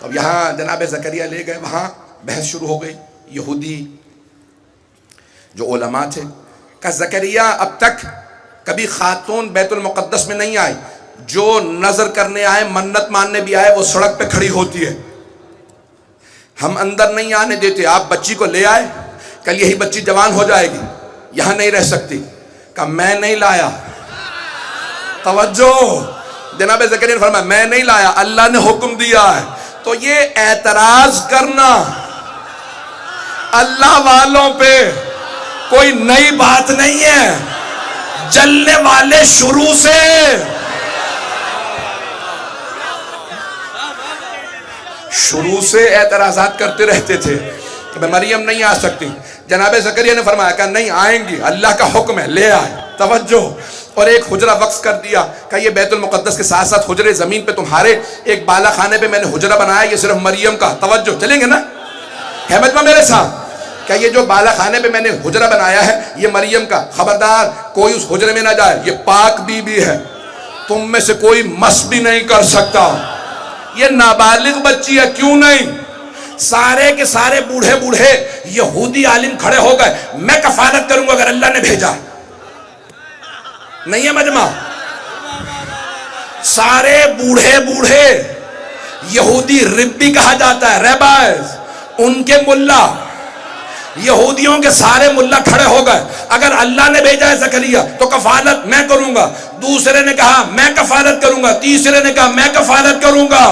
اب یہاں جناب زکریا لے گئے، وہاں بحث شروع ہو گئی. یہودی جو علماء تھے کہ زکریا اب تک کبھی خاتون بیت المقدس میں نہیں آئی، جو نظر کرنے آئے، منت ماننے بھی آئے، وہ سڑک پہ کھڑی ہوتی ہے، ہم اندر نہیں آنے دیتے. آپ بچی کو لے آئے، کل یہی بچی جوان ہو جائے گی، یہاں نہیں رہ سکتی. کہ میں نہیں لایا. توجہ، جناب زکریا نے فرمایا میں نہیں لایا، اللہ نے حکم دیا ہے. تو یہ اعتراض کرنا اللہ والوں پہ کوئی نئی بات نہیں ہے. جلنے والے شروع سے اعتراضات کرتے رہتے تھے کہ مریم نہیں آ سکتی. جناب زکریا نے فرمایا کہ نہیں آئیں گی، اللہ کا حکم ہے، لے آئے. توجہ، اور ایک حجرہ وقف کر دیا کہ یہ بیت المقدس کے ساتھ ساتھ حجرے زمین پہ تمہارے ایک بالا خانے پہ میں نے حجرہ بنایا، یہ صرف مریم کا. توجہ، چلیں گے نا احمد میں میرے ساتھ؟ کہ یہ جو بالا خانے پہ میں نے حجرہ بنایا ہے یہ مریم کا، خبردار کوئی اس حجرے میں نہ جائے، یہ پاک بی بی ہے، تم میں سے کوئی مس بھی نہیں کر سکتا. یہ نابالغ بچی ہے، کیوں نہیں؟ سارے کے سارے بوڑھے بوڑھے یہودی عالم کھڑے ہو گئے، میں کفالت کروں گا اگر اللہ نے بھیجا. نہیں ہے مجمع؟ سارے بوڑھے بوڑھے یہودی، ربی کہا جاتا ہے، ریبائز، ان کے ملا، یہودیوں کے سارے ملا کھڑے ہو گئے، اگر اللہ نے بھیجا ہے زکریا تو کفالت میں کروں گا. دوسرے نے کہا میں کفالت کروں گا، تیسرے نے کہا میں کفالت کروں گا.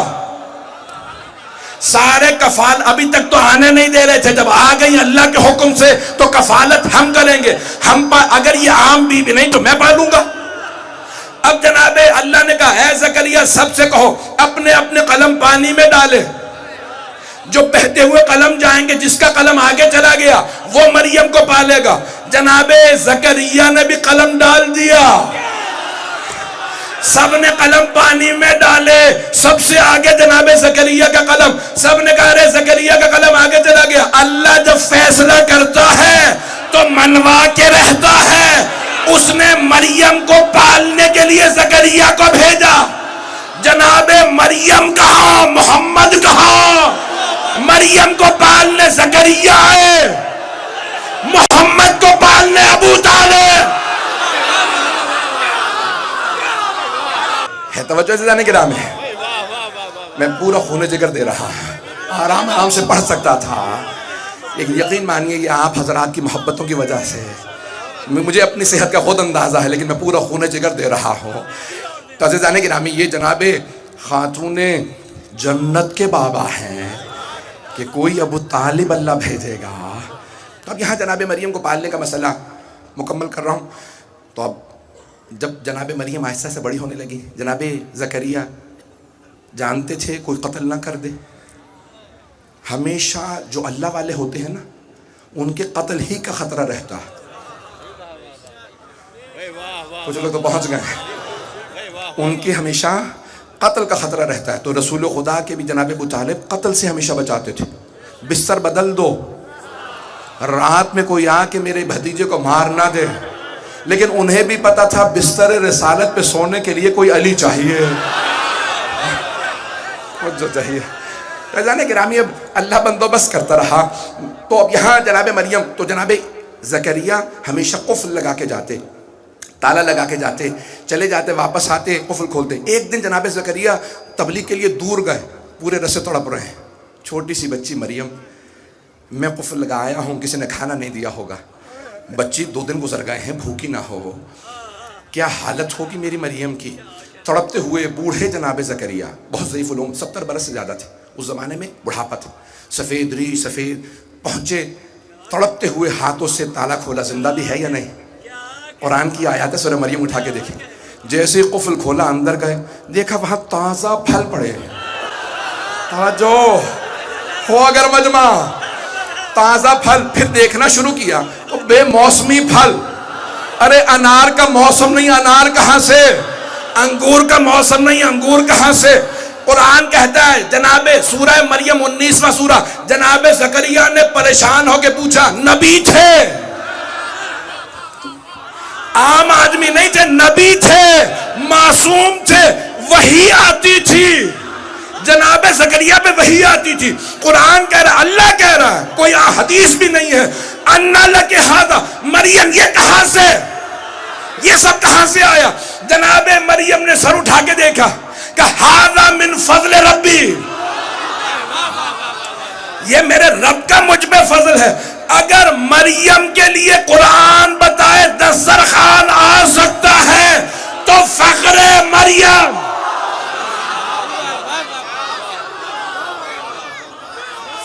سارے کفالت ابھی تک تو آنے نہیں دے رہے تھے، جب آ گئی اللہ کے حکم سے تو کفالت ہم کریں گے. اگر یہ عام بی بی نہیں تو میں پالوں گا. اب جناب اللہ نے کہا اے زکریا سب سے کہو اپنے اپنے قلم پانی میں ڈالے، جو بہتے ہوئے قلم جائیں گے، جس کا قلم آگے چلا گیا وہ مریم کو پالے گا. جناب زکریا نے بھی قلم ڈال دیا، سب نے قلم پانی میں ڈالے، سب سے آگے جناب زکریا کا قلم، سب نے کہا رہے زکریا کا قلم آگے چلا گیا. اللہ جب فیصلہ کرتا ہے تو منوا کے رہتا ہے. اس نے مریم کو پالنے کے لیے زکریا کو بھیجا. جناب مریم کہاں، محمد کہاں؟ مریم کو پالنے زکریا آئے، محمد کو پالنے ابو طالب. ہے توجہ سے جانے کے نام ہے. میں پورا خون جگر دے رہا، آرام آرام سے پڑھ سکتا تھا، لیکن یقین مانیے یہ آپ حضرات کی محبتوں کی وجہ سے، مجھے اپنی صحت کا خود اندازہ ہے لیکن میں پورا خون جگر دے رہا ہوں. تو عزیز جانے کے نامی، یہ جناب خاتون جنت کے بابا ہیں کہ کوئی ابو طالب اللہ بھیجے گا. تو اب یہاں جناب مریم کو پالنے کا مسئلہ مکمل کر رہا ہوں. تو اب جب جناب مریم آہستہ سے بڑی ہونے لگی، جناب زکریا جانتے تھے کوئی قتل نہ کر دے. ہمیشہ جو اللہ والے ہوتے ہیں نا ان کے قتل ہی کا خطرہ رہتا ہے. کچھ لوگ تو پہنچ گئے ہیں، ان کے ہمیشہ قتل کا خطرہ رہتا ہے. تو رسول خدا کے بھی جناب ابو طالب قتل سے ہمیشہ بچاتے تھے. بستر بدل دو، رات میں کوئی آ کے میرے بھتیجے کو مار نہ دے. لیکن انہیں بھی پتا تھا بستر رسالت پہ سونے کے لیے کوئی علی چاہیے، جو چاہیے. جانے گرامی اب اللہ بندوبست کرتا رہا. تو اب یہاں جناب مریم، تو جناب زکریا ہمیشہ قفل لگا کے جاتے، تالا لگا کے جاتے، چلے جاتے، واپس آتے، قفل کھولتے. ایک دن جناب زکریا تبلیغ کے لیے دور گئے، پورے رسے تڑپ رہے ہیں. چھوٹی سی بچی مریم، میں قفل لگایا ہوں، کسی نے کھانا نہیں دیا ہوگا، بچی 2 دن گزر گئے ہیں، بھوکی نہ ہو، کیا حالت ہوگی میری مریم کی. تڑپتے ہوئے بوڑھے جناب زکریا، بہت ضعیف العمر، 70 برس سے زیادہ تھے اس زمانے میں، بڑھاپا تھا، سفید ری سفید، پہنچے تڑپتے ہوئے، ہاتھوں سے تالا کھولا، زندہ بھی ہے یا نہیں. قرآن کی آیات ہے، سورہ مریم اٹھا کے دیکھیں. جیسے قفل کھولا اندر گئے، دیکھا وہاں تازہ پھل پڑے. توجہ ہو اگر مجمع، تازہ پھل. پھر دیکھنا شروع کیا تو بے موسمی پھل. ارے انار کا موسم نہیں، انار کہاں سے؟ انگور کا موسم نہیں، انگور کہاں سے؟ قرآن کہتا ہے جناب سورہ مریم 19واں سورہ، جناب زکریا نے پریشان ہو کے پوچھا، نبی تھے، عام آدمی نہیں تھے، نبی تھے، معصوم تھے، وحی آتی تھی. جناب زکریا پہ وحی وحی آتی تھی. قرآن کہہ رہا ہے، اللہ کہہ رہا ہے، کوئی حدیث بھی نہیں ہے. انا لک ھذا، مریم یہ کہاں سے، یہ سب کہاں سے آیا؟ جناب مریم نے سر اٹھا کے دیکھا کہ ھذا من فضل ربی، یہ میرے رب کا مجھ پہ فضل ہے. اگر مریم کے لیے قرآن بتائے دسترخوان آ سکتا ہے تو فخر مریم.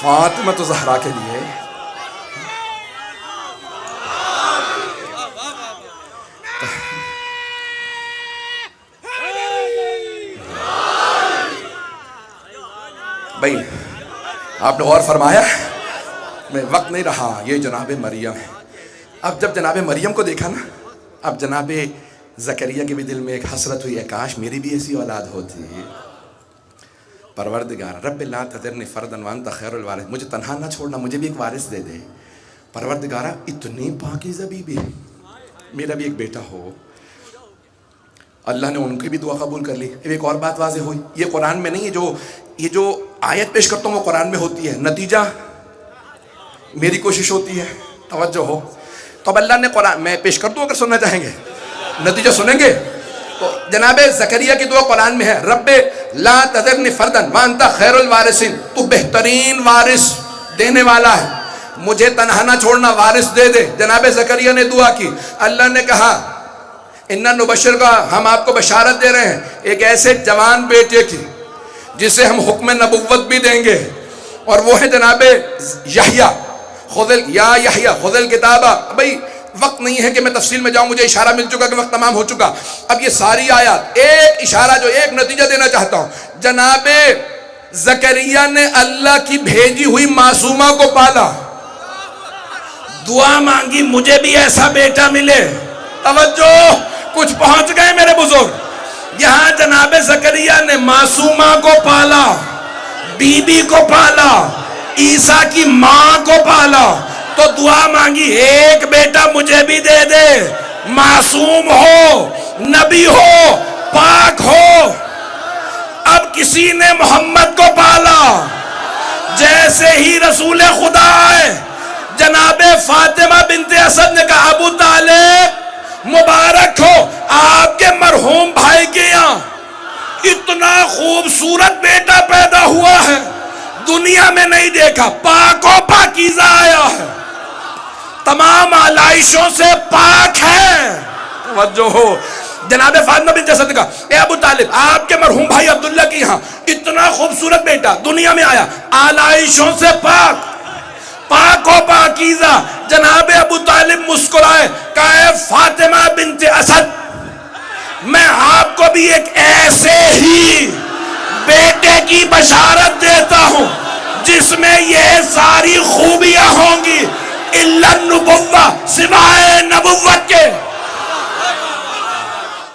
فاطمہ زہرا کے لیے بھائی آپ نے غور فرمایا، میں وقت نہیں رہا، یہ جناب مریم ہے. اب جب جناب مریم کو دیکھا نا، اب جناب زکریا کے بھی دل میں ایک حسرت ہوئی، کاش میری بھی ایسی اولاد ہوتی. پروردگار رب لا تذرنی فردا وانت خیر الوارث، مجھے تنہا نہ چھوڑنا، مجھے بھی ایک وارث دے دے. پروردگارہ اتنی پاکیزہ بیوی، میرا بھی ایک بیٹا ہو. اللہ نے ان کی بھی دعا قبول کر لی. ایک اور بات واضح ہوئی، یہ قرآن میں نہیں ہے، یہ جو آیت پیش کرتا ہوں وہ قرآن میں ہوتی ہے، نتیجہ میری کوشش ہوتی ہے. توجہ ہو. تو اب اللہ نے قرآن میں پیش کر دوں اگر سننا چاہیں گے، نتیجہ سنیں گے. تو جناب زکریا کی دعا قرآن میں ہے، رب لا تذرنی فردا وانت خیر الوارثین، تو بہترین وارث دینے والا ہے، مجھے تنہا نہ چھوڑنا، وارث دے دے. جناب زکریا نے دعا کی. اللہ نے کہا انا نبشر کا، ہم آپ کو بشارت دے رہے ہیں ایک ایسے جوان بیٹے کی جسے ہم حکم نبوت بھی دیں گے، اور وہ ہے جناب یحییٰ. یا یحییٰ خذ الکتابہ. بھائی وقت نہیں ہے کہ میں تفصیل میں جاؤں، مجھے اشارہ مل چکا کہ وقت تمام ہو چکا. اب یہ ساری آیات ایک اشارہ، جو ایک نتیجہ دینا چاہتا ہوں، جناب زکریا نے اللہ کی بھیجی ہوئی معصومہ کو پالا، دعا مانگی مجھے بھی ایسا بیٹا ملے. توجہ، کچھ پہنچ گئے میرے بزرگ. یہاں جناب زکریا نے معصومہ کو پالا، بی بی کو پالا، عیسیٰ کی ماں کو پالا، تو دعا مانگی ایک بیٹا مجھے بھی دے دے، معصوم ہو، نبی ہو، پاک ہو. اب کسی نے محمد کو پالا، جیسے ہی رسول خدا آئے، جناب فاطمہ بنت اسد نے کہا ابو طالب مبارک ہو، آپ کے مرحوم بھائی کے یہاں اتنا خوبصورت بیٹا پیدا ہوا ہے، دنیا میں نہیں دیکھا، پاک و پاکیزہ آیا ہے، تمام آلائشوں سے پاک ہے. توجہ ہو. جناب فاطمہ بنت اسد نے کہا اے ابو طالب، آپ کے مرحوم بھائی عبداللہ کے یہاں اتنا خوبصورت بیٹا دنیا میں آیا، آلائشوں سے پاک، پاک و پاکیزہ. جناب ابو طالب مسکرائے، کہا فاطمہ بنت اسد، میں آپ کو بھی ایک ایسے ہی بیٹے کی بشارت دیتا ہوں جس میں یہ ساری خوبیاں ہوں گی، الا النبوہ، سوائے